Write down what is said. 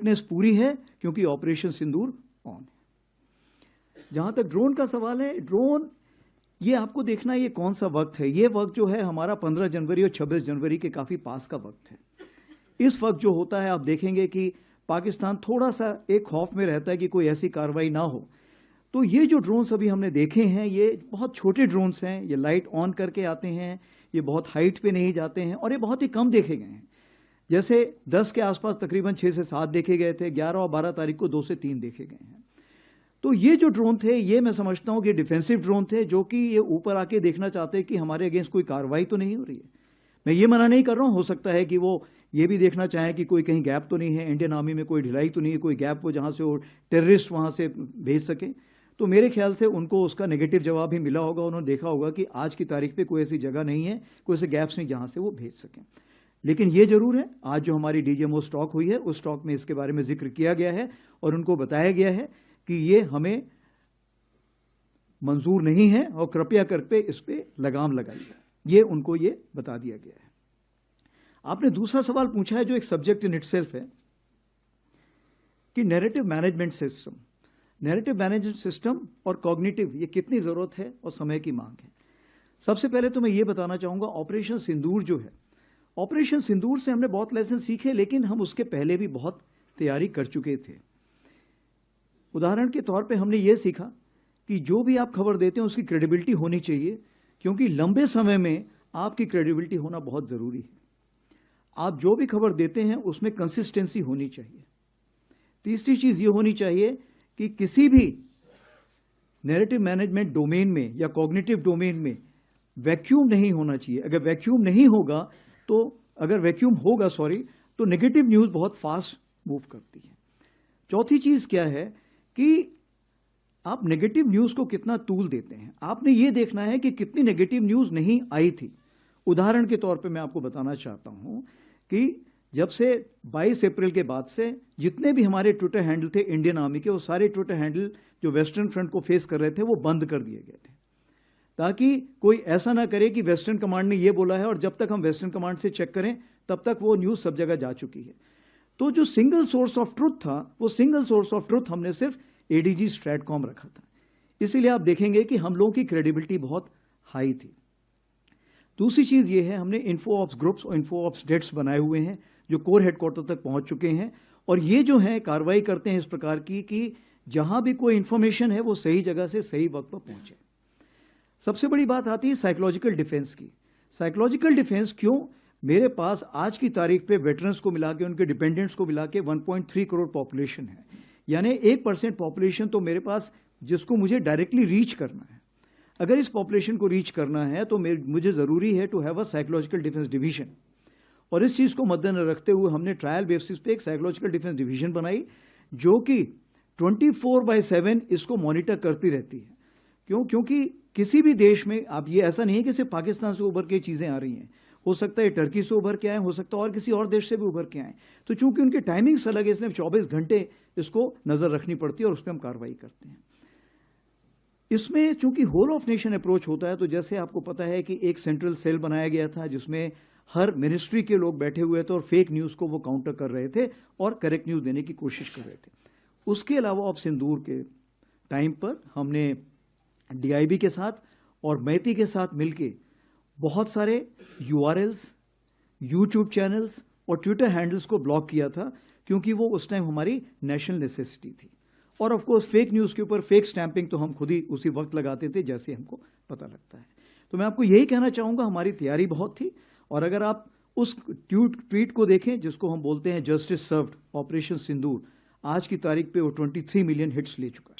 Fitness पूरी है क्योंकि ऑपरेशन सिंदूर ऑन है। जहां तक ड्रोन का सवाल है, ड्रोन ये आपको देखना ये कौन सा वक्त है। ये वक्त जो है हमारा 15 जनवरी और 26 जनवरी के काफी पास का वक्त है। इस वक्त जो होता है आप देखेंगे कि पाकिस्तान थोड़ा सा एक खौफ में रहता है कि कोई ऐसी कार्रवाई ना हो। तो ये जो ड्रोन्स अभी हमने देखे हैं ये बहुत छोटे ड्रोन्स हैं, ये लाइट ऑन करके आते हैं, ये बहुत हाइट पे नहीं जाते हैं और ये बहुत ही कम देखे गए हैं। जैसे 10 के आसपास तकरीबन 6 से 7 देखे गए थे, 11 और 12 तारीख को 2 से 3 देखे गए हैं। तो ये जो ड्रोन थे ये मैं समझता हूं कि डिफेंसिव ड्रोन थे, जो कि ये ऊपर आके देखना चाहते हैं कि हमारे अगेंस्ट कोई कार्रवाई तो नहीं हो रही है। मैं ये मना नहीं कर रहा हूं, हो सकता है कि वो ये भी देखना चाहें कि कोई कहीं गैप तो नहीं है, इंडियन आर्मी में कोई ढिलाई तो नहीं है, कोई गैप हो जहां से वो टेररिस्ट वहां से भेज सके। तो मेरे ख्याल से उनको उसका नेगेटिव जवाब ही मिला होगा, उन्होंने देखा होगा कि आज की तारीख पे कोई ऐसी जगह नहीं है, कोई ऐसे गैप्स नहीं जहां से वो भेज सकें। लेकिन ये जरूर है, आज जो हमारी डीजीएमओ स्टॉक हुई है उस स्टॉक में इसके बारे में जिक्र किया गया है और उनको बताया गया है कि ये हमें मंजूर नहीं है और कृपया करके इस पे लगाम लगाइए, ये उनको ये बता दिया गया है। आपने दूसरा सवाल पूछा है जो एक सब्जेक्ट इन इटसेल्फ है कि narrative management system, narrative management system और कॉग्निटिव ये कितनी जरूरत है और समय की मांग है। सबसे पहले तो मैं ये बताना चाहूंगा ऑपरेशन सिंदूर जो है, ऑपरेशन सिंदूर से हमने बहुत लेसन सीखे, लेकिन हम उसके पहले भी बहुत तैयारी कर चुके थे। उदाहरण के तौर पे हमने ये सीखा कि जो भी आप खबर देते हैं उसकी क्रेडिबिलिटी होनी चाहिए, क्योंकि लंबे समय में आपकी क्रेडिबिलिटी होना बहुत जरूरी है। आप जो भी खबर देते हैं उसमें कंसिस्टेंसी होनी चाहिए। तीसरी चीज ये होनी चाहिए कि किसी भी नैरेटिव मैनेजमेंट डोमेन में या कॉग्निटिव डोमेन में वैक्यूम नहीं होना चाहिए। अगर वैक्यूम नहीं होगा तो तो नेगेटिव न्यूज बहुत फास्ट मूव करती है। चौथी चीज क्या है कि आप नेगेटिव न्यूज को कितना तूल देते हैं। आपने ये देखना है कि कितनी नेगेटिव न्यूज नहीं आई थी। उदाहरण के तौर पे मैं आपको बताना चाहता हूं कि जब से 22 अप्रैल के बाद से जितने भी हमारे ट्विटर हैंडल थे इंडियन आर्मी के, वो सारे ट्विटर हैंडल जो वेस्टर्न फ्रंट को फेस कर रहे थे वो बंद कर दिए गए थे, ताकि कोई ऐसा ना करे कि वेस्टर्न कमांड ने ये बोला है और जब तक हम वेस्टर्न कमांड से चेक करें तब तक वो न्यूज सब जगह जा चुकी है। तो जो सिंगल सोर्स ऑफ ट्रुथ था, वो सिंगल सोर्स ऑफ ट्रुथ हमने सिर्फ एडीजी स्ट्रैटकॉम रखा था। इसीलिए आप देखेंगे कि हम लोगों की क्रेडिबिलिटी बहुत हाई थी। दूसरी चीज ये है, हमने इन्फो ऑप्स ग्रुप्स और इन्फो ऑप्स डेस्क बनाए हुए हैं जो कोर हेडक्वार्टर तक पहुंच चुके हैं, और ये जो है कार्रवाई करते हैं इस प्रकार की कि जहां भी कोई इंफॉर्मेशन है वो सही जगह से सही वक्त पर पहुंचे। सबसे बड़ी बात आती है साइकोलॉजिकल डिफेंस की। साइकोलॉजिकल डिफेंस क्यों? मेरे पास आज की तारीख पे वेटरन्स को मिला के, उनके डिपेंडेंट्स को मिला के 1.3 करोड़ पॉपुलेशन है, यानी 1% पॉपुलेशन तो मेरे पास जिसको मुझे डायरेक्टली रीच करना है। अगर इस पॉपुलेशन को रीच करना है तो मुझे जरूरी है to have a psychological defence division, और इस चीज को मद्देनजर रखते हुए हमने ट्रायल बेसिस पे एक साइकोलॉजिकल डिफेंस डिवीजन बनाई जो कि 24/7 इसको मॉनिटर करती रहती है। क्यों? क्योंकि किसी भी देश में आप ये ऐसा नहीं है कि सिर्फ पाकिस्तान से उभर के चीजें आ रही हैं, हो सकता है टर्की से उभर के आए, हो सकता है और किसी और देश से भी उभर के आए। तो चूंकि उनके टाइमिंग्स अलग है इसलिए 24 घंटे इसको नजर रखनी पड़ती है और उस पर हम कार्रवाई करते हैं। इसमें चूंकि होल ऑफ नेशन अप्रोच होता है, तो जैसे आपको पता है कि एक सेंट्रल सेल बनाया गया था जिसमें हर मिनिस्ट्री के लोग बैठे हुए थे और फेक न्यूज को वो काउंटर कर रहे थे और करेक्ट न्यूज देने की कोशिश कर रहे थे। उसके अलावा ऑफ सिंदूर के टाइम पर हमने डीआईबी के साथ और मैती के साथ मिलके बहुत सारे यूआरएल्स, यूट्यूब चैनल्स और ट्विटर हैंडल्स को ब्लॉक किया था, क्योंकि वो उस टाइम हमारी नेशनल नेसेसिटी थी। और ऑफ कोर्स फेक न्यूज के ऊपर फेक स्टैंपिंग तो हम खुद ही उसी वक्त लगाते थे जैसे हमको पता लगता है। तो मैं आपको यही कहना चाहूंगा, हमारी तैयारी बहुत थी, और अगर आप उस ट्वीट को देखें जिसको हम बोलते हैं जस्टिस सर्व्ड ऑपरेशन सिंदूर, आज की तारीख पे वो 23 मिलियन हिट्स ले चुका है।